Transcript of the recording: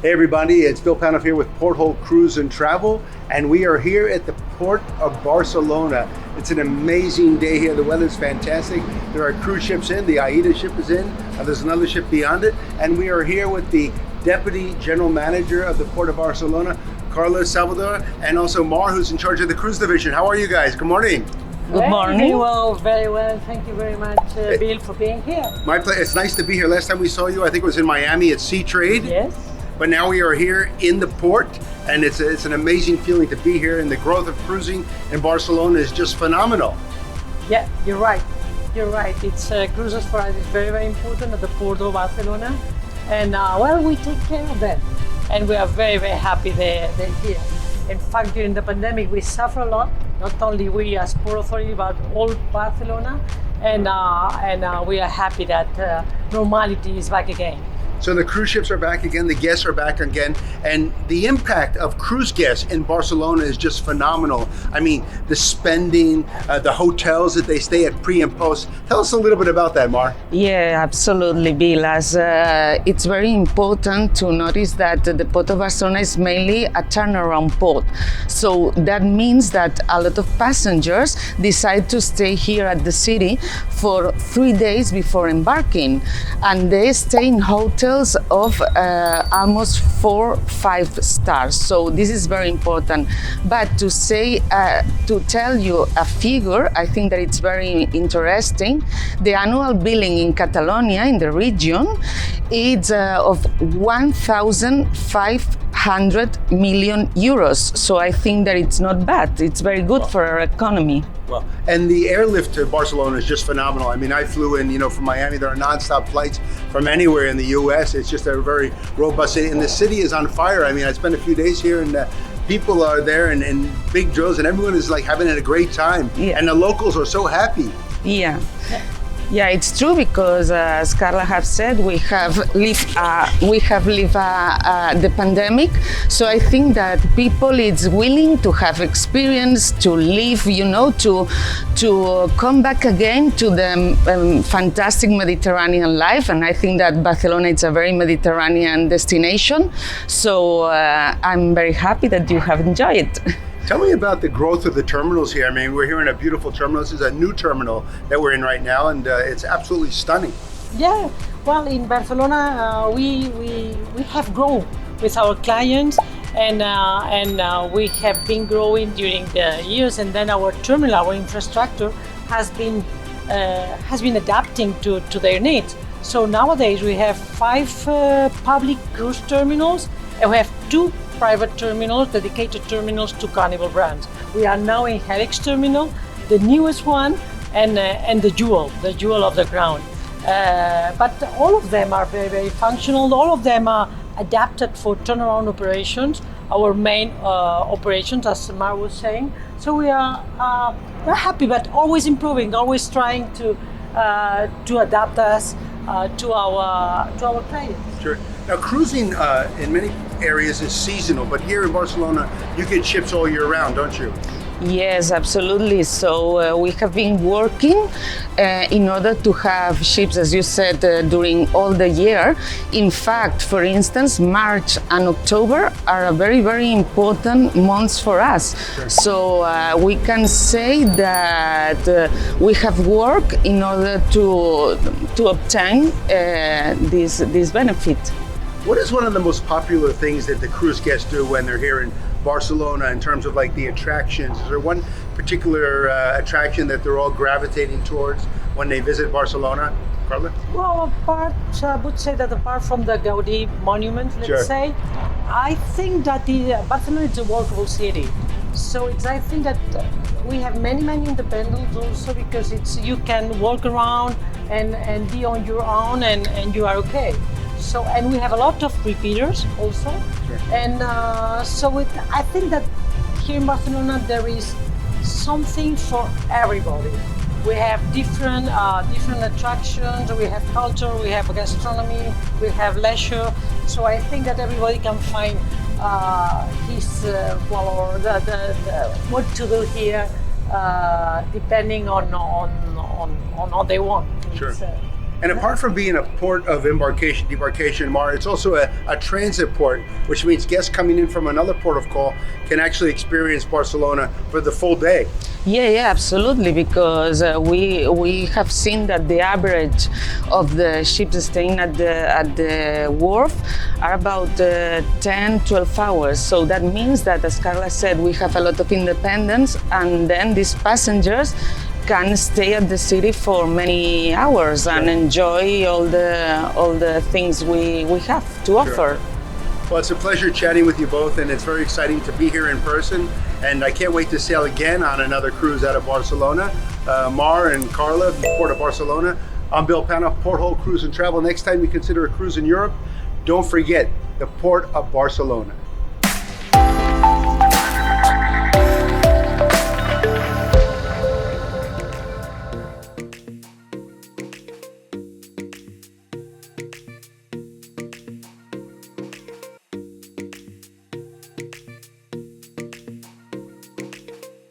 Hey everybody, it's Bill Panoff here with Porthole Cruise and Travel, and we are here at the port of Barcelona. It's an amazing day here. The weather's fantastic. There are cruise ships in. The AIDA ship is in. There's another ship beyond it, and we are here with the Deputy General Manager of the Port of Barcelona, Carlos Salvador, and also Mar, who's in charge of the cruise division. How are you guys? Good morning. Good morning. Very well, very well. Thank you very much, Bill, for being here. My pleasure. It's nice to be here. Last time we saw you, I think it was in Miami at Sea Trade. Yes. But now we are here in the port, and it's an amazing feeling to be here, and the growth of cruising in Barcelona is just phenomenal. Yeah, you're right. You're right. It's cruises for us is very, very important at the Port of Barcelona. And well, we take care of them. And we are very, very happy they're here. In fact, during the pandemic, we suffer a lot, not only we as Port Authority, but all Barcelona. And we are happy that normality is back again. So the cruise ships are back again, the guests are back again, and the impact of cruise guests in Barcelona is just phenomenal. I mean, the spending, the hotels that they stay at pre and post. Tell us a little bit about that, Mar. Yeah, absolutely, Bill. As it's very important to notice that the Port of Barcelona is mainly a turnaround port. So that means that a lot of passengers decide to stay here at the city for 3 days before embarking, and they stay in hotels of almost 4-5 stars. So this is very important. But to tell you a figure, I think that it's very interesting. The annual billing in Catalonia, in the region, is of 1,500 million euros. So I think that it's not bad. It's very good for our economy. Well, and the airlift to Barcelona is just phenomenal. I mean, I flew in, from Miami. There are nonstop flights from anywhere in the U.S. It's just a very robust city, and the city is on fire. I mean, I spent a few days here, and people are there in big drills, and everyone is like having a great time. Yeah. And the locals are so happy. Yeah. Yeah, it's true, because as Carla have said, we have lived the pandemic. So I think that people is willing to have experience, to live, to come back again to the fantastic Mediterranean life. And I think that Barcelona is a very Mediterranean destination. So I'm very happy that you have enjoyed it. Tell me about the growth of the terminals here. I mean, we're here in a beautiful terminal. This is a new terminal that we're in right now, and it's absolutely stunning. Yeah, well, in Barcelona, we have grown with our clients, and we have been growing during the years, and then our terminal, our infrastructure has been adapting to their needs. So nowadays we have 5 public cruise terminals, and we have 2 private terminals, dedicated terminals to Carnival brands. We are now in Helix Terminal, the newest one, and the jewel of the crown. But all of them are very, very functional. All of them are adapted for turnaround operations, our main operations, as Mar was saying. So we're happy, but always improving, always trying to adapt us to our clients. Sure. Now, cruising in many areas is seasonal, but here in Barcelona, you get ships all year round, don't you? Yes, absolutely. So we have been working in order to have ships, as you said, during all the year. In fact, for instance, March and October are a very, very important months for us. Sure. So we can say that we have worked in order to obtain this benefit. What is one of the most popular things that the cruise guests do when they're here in Barcelona in terms of like the attractions? Is there one particular attraction that they're all gravitating towards when they visit Barcelona? Carla? Well, I would say that apart from the Gaudí monument, let's say, I think that Barcelona is a walkable city. So I think that we have many independents also, because you can walk around and be on your own and you are okay. So, and we have a lot of repeaters also. Sure. And I think that here in Barcelona there is something for everybody. We have different attractions, we have culture, we have gastronomy, we have leisure. So I think that everybody can find what to do here, depending on what they want. Sure. And apart from being a port of debarkation, Mar, it's also a transit port, which means guests coming in from another port of call can actually experience Barcelona for the full day. Yeah, absolutely. Because we have seen that the average of the ships staying at the wharf are about 10, 12 hours. So that means that, as Carla said, we have a lot of independence, and then these passengers can stay at the city for many hours and enjoy all the things we have to offer. Well, it's a pleasure chatting with you both, and it's very exciting to be here in person. And I can't wait to sail again on another cruise out of Barcelona. Mar and Carla, Port of Barcelona. I'm Bill Pana, Porthole Cruise and Travel. Next time you consider a cruise in Europe, don't forget the Port of Barcelona.